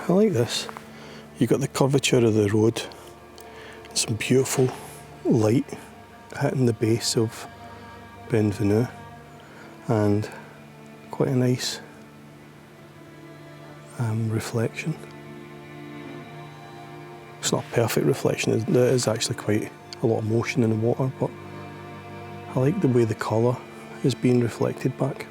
I like this. You've got the curvature of the road, some beautiful light hitting the base of Benvenue, and quite a nice reflection. It's not a perfect reflection, there is actually quite a lot of motion in the water, but I like the way the colour is being reflected back.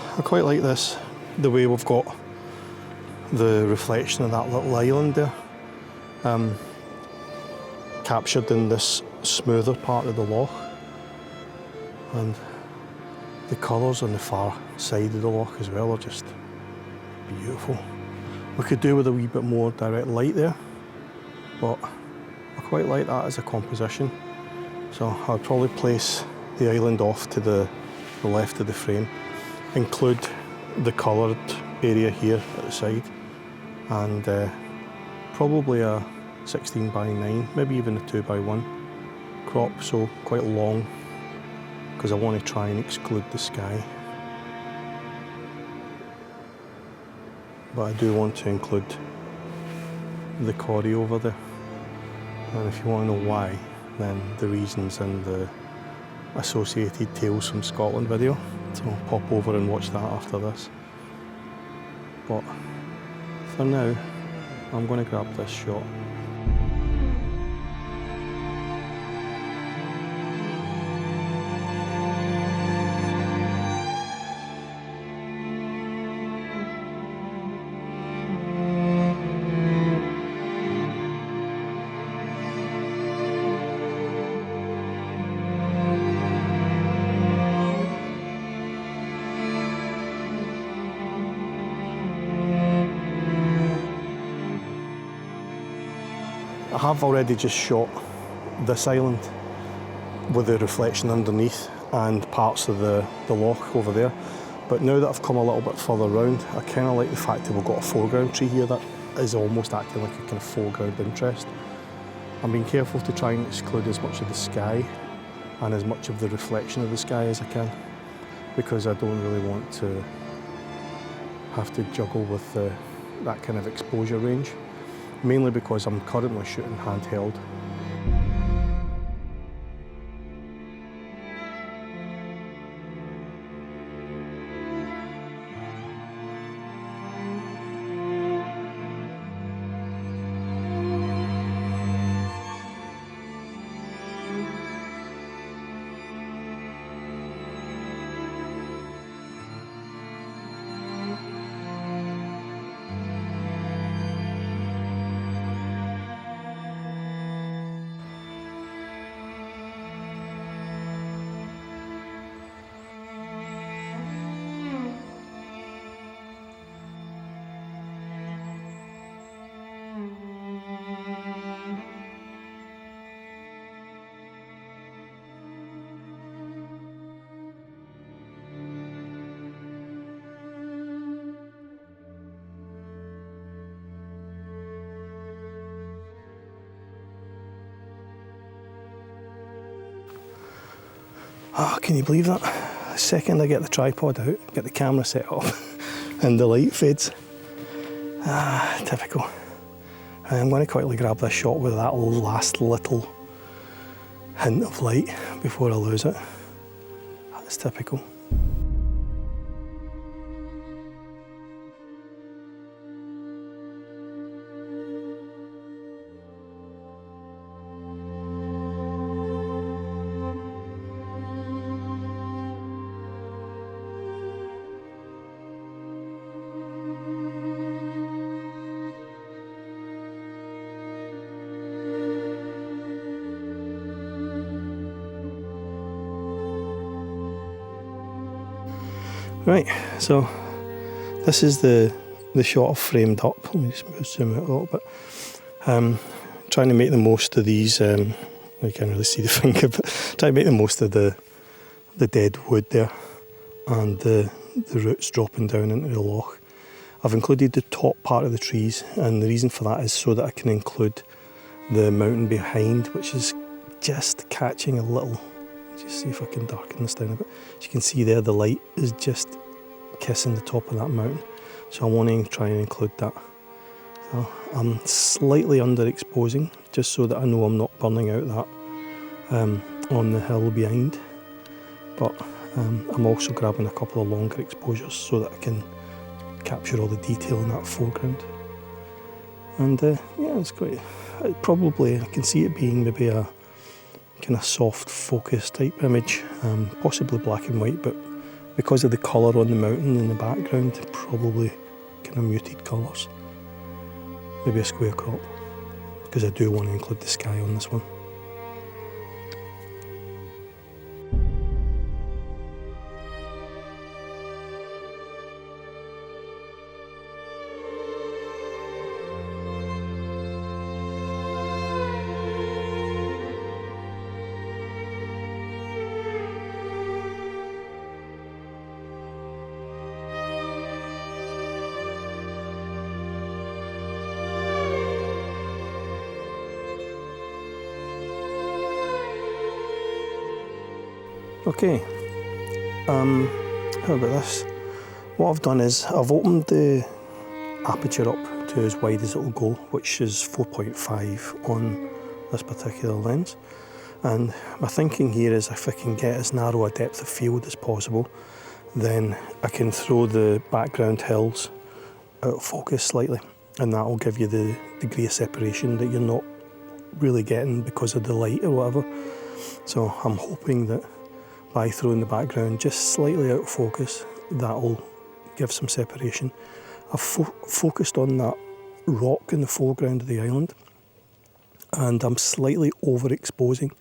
I quite like this, the way we've got the reflection of that little island there, captured in this smoother part of the loch, and the colours on the far side of the loch as well are just beautiful. We could do with a wee bit more direct light there, but I quite like that as a composition. So I'll probably place the island off to the left of the frame, include the coloured area here at the side, and probably a 16:9, maybe even a 2:1 crop, so quite long, because I want to try and exclude the sky. But I do want to include the corrie over there, and if you want to know why, then the reason's in the associated Tales from Scotland video, so pop over and watch that after this. But for now, I'm going to grab this shot. I have already just shot this island with the reflection underneath and parts of the loch over there, but now that I've come a little bit further round, I kind of like the fact that we've got a foreground tree here that is almost acting like a kind of foreground interest. I'm being careful to try and exclude as much of the sky and as much of the reflection of the sky as I can, because I don't really want to have to juggle with that kind of exposure range. Mainly because I'm currently shooting handheld. Oh, can you believe that? The second I get the tripod out, get the camera set up, and the light fades. Ah, typical. And I'm going to quickly grab this shot with that last little hint of light before I lose it. That's typical. Right, so this is the shot I've framed up. Let me just zoom out a little bit. Trying to make the most of these, I can't really see the finger, but trying to make the most of the dead wood there and the roots dropping down into the loch. I've included the top part of the trees, and the reason for that is so that I can include the mountain behind, which is just catching a little. Just see if I can darken this down a bit. As you can see there, the light is just kissing the top of that mountain. So I want to try and include that. So I'm slightly underexposing, just so that I know I'm not burning out that on the hill behind. But I'm also grabbing a couple of longer exposures so that I can capture all the detail in that foreground. And yeah, it's great. Probably, I can see it being maybe a kind of soft focus type image, possibly black and white, but because of the colour on the mountain in the background, probably kind of muted colours. Maybe a square crop, because I do want to include the sky on this one. Okay, how about this? What I've done is I've opened the aperture up to as wide as it'll go, which is 4.5 on this particular lens. And my thinking here is if I can get as narrow a depth of field as possible, then I can throw the background hills out of focus slightly, and that will give you the degree of separation that you're not really getting because of the light or whatever. So I'm hoping that by throwing the background just slightly out of focus, that'll give some separation. I've focused on that rock in the foreground of the island, and I'm slightly overexposing,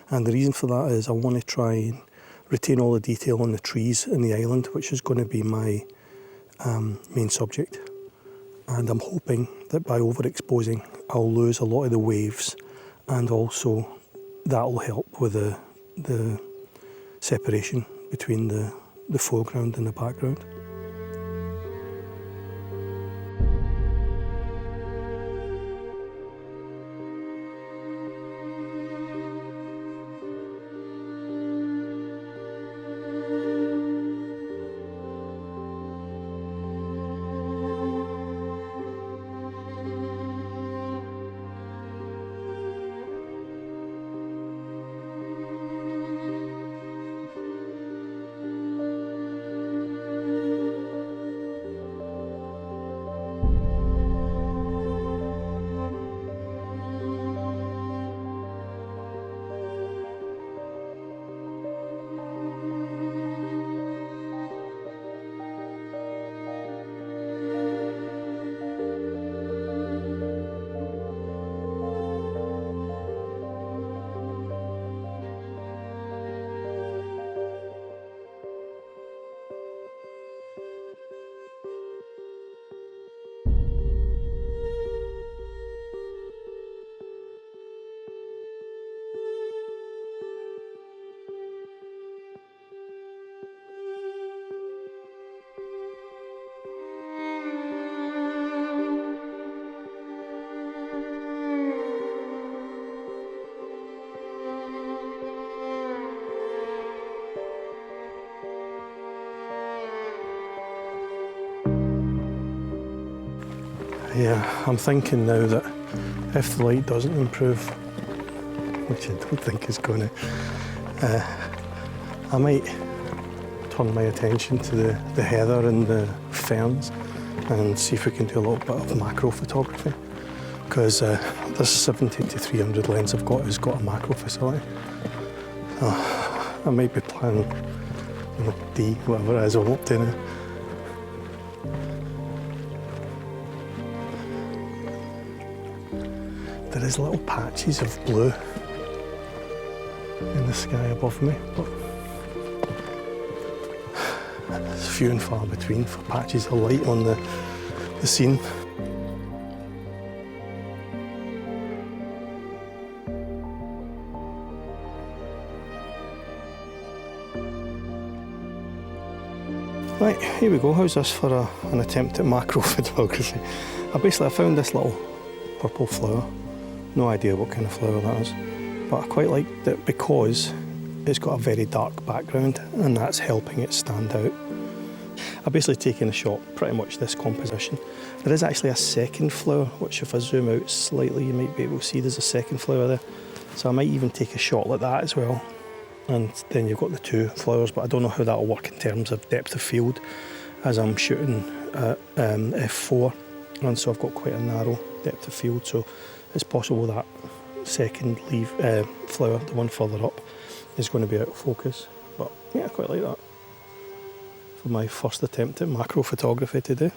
and the reason for that is I want to try and retain all the detail on the trees in the island, which is going to be my main subject. And I'm hoping that by overexposing I'll lose a lot of the waves, and also that'll help with the separation between the foreground and the background. Yeah, I'm thinking now that if the light doesn't improve, which I don't think is going to, I might turn my attention to the heather and the ferns and see if we can do a little bit of macro photography, because this 70 to 300 lens I've got has got a macro facility. I might be planning D, whatever it is, I'm up to now. There is little patches of blue in the sky above me, but it's few and far between for patches of light on the scene. Right, here we go. How's this for an attempt at macro photography? I found this little purple flower. No idea what kind of flower that is, but I quite like it because it's got a very dark background and that's helping it stand out. I've basically taken a shot pretty much this composition. There is actually a second flower, which if I zoom out slightly you might be able to see there's a second flower there. So I might even take a shot like that as well. And then you've got the two flowers, but I don't know how that'll work in terms of depth of field as I'm shooting at f4, and so I've got quite a narrow depth of field, so it's possible that second flower, the one further up, is going to be out of focus. But yeah, I quite like that for my first attempt at macro photography today.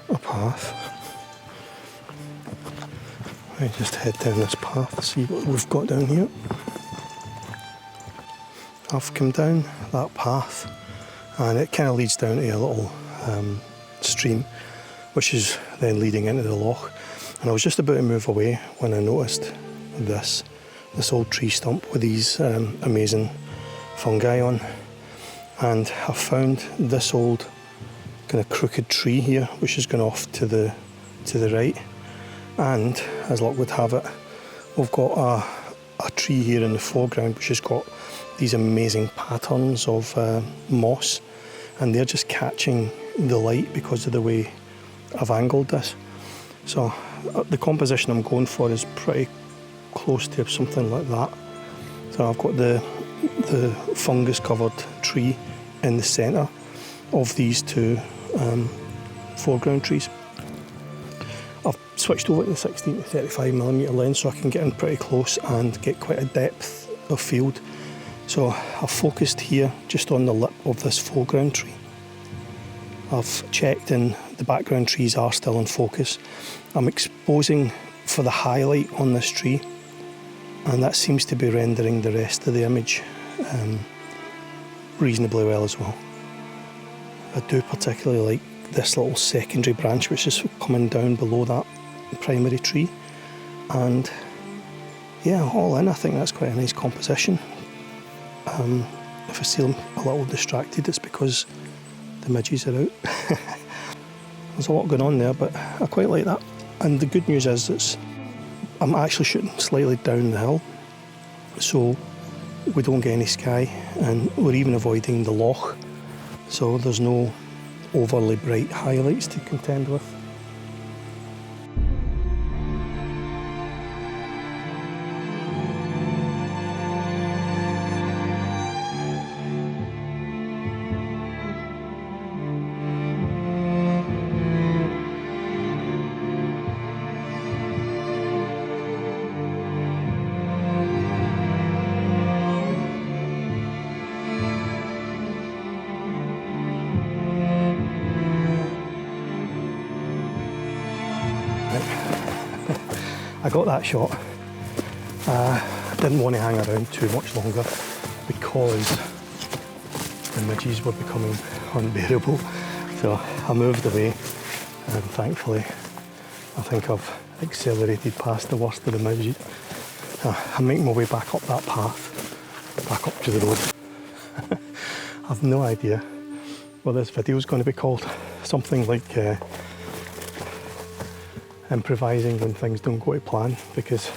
A path. I just head down this path, see what we've got down here. I've come down that path and it kind of leads down to a little stream, which is then leading into the loch. And I was just about to move away when I noticed this old tree stump with these amazing fungi on. And I found this old kind of crooked tree here, which has gone off to the right. And as luck would have it, we've got a tree here in the foreground which has got these amazing patterns of moss, and they're just catching the light because of the way I've angled this. So the composition I'm going for is pretty close to something like that. So I've got the fungus covered tree in the centre of these two foreground trees. I've switched over to the 16 to 35mm lens so I can get in pretty close and get quite a depth of field. So I've focused here just on the lip of this foreground tree. I've checked and the background trees are still in focus. I'm exposing for the highlight on this tree, and that seems to be rendering the rest of the image reasonably well as well. I do particularly like this little secondary branch which is coming down below that primary tree, and yeah, all in I think that's quite a nice composition. If I seem a little distracted it's because the midges are out. There's a lot going on there, but I quite like that. And the good news is I'm actually shooting slightly down the hill, so we don't get any sky, and we're even avoiding the loch, so there's no overly bright highlights to contend with. I got that shot. I didn't want to hang around too much longer because the midges were becoming unbearable. So I moved away, and thankfully I think I've accelerated past the worst of the midges. I'm making my way back up that path, back up to the road. I've no idea what this video is going to be called. Something like improvising when things don't go to plan, because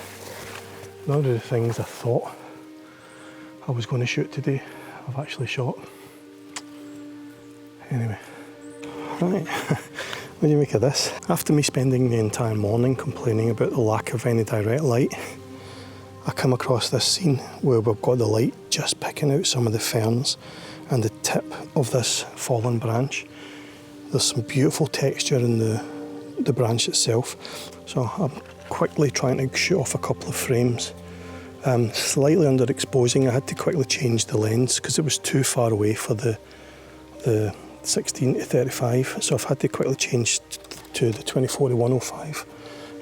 none of the things I thought I was going to shoot today I've actually shot. Anyway, right, what do you make of this? After me spending the entire morning complaining about the lack of any direct light, I come across this scene where we've got the light just picking out some of the ferns and the tip of this fallen branch. There's some beautiful texture in the branch itself, so I'm quickly trying to shoot off a couple of frames. Slightly underexposing, I had to quickly change the lens because it was too far away for the 16 to 35, so I've had to quickly change to the 24-105,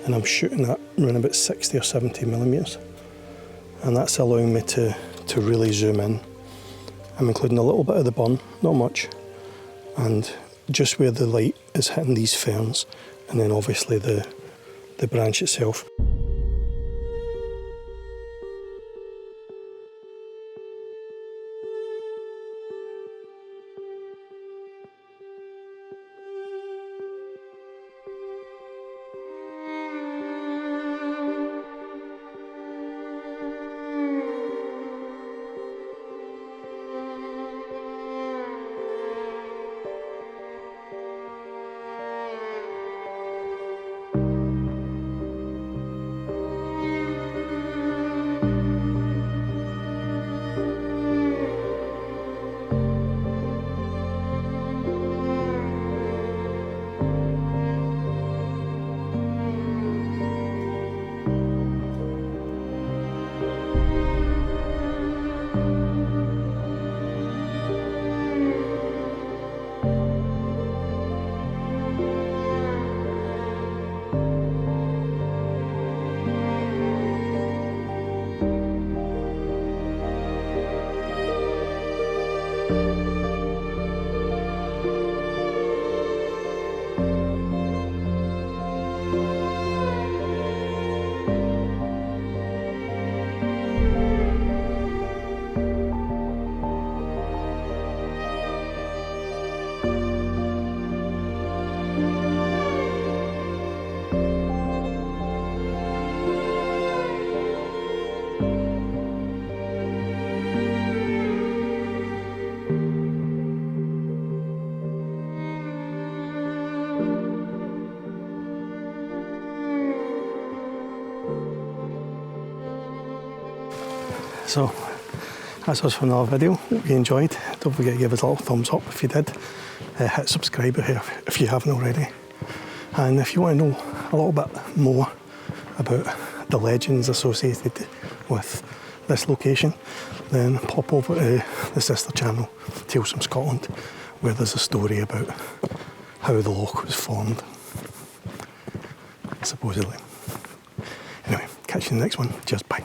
and I'm shooting at around about 60 or 70 millimeters, and that's allowing me to really zoom in. I'm including a little bit of the burn, not much, and just where the light is hitting these ferns, and then obviously the branch itself. So that's us for another video. Hope you enjoyed. Don't forget to give us a little thumbs up if you did. Hit subscribe if you haven't already. And if you want to know a little bit more about the legends associated with this location, then pop over to the sister channel, Tales from Scotland, where there's a story about how the loch was formed, supposedly. Anyway, catch you in the next one. Cheers, bye.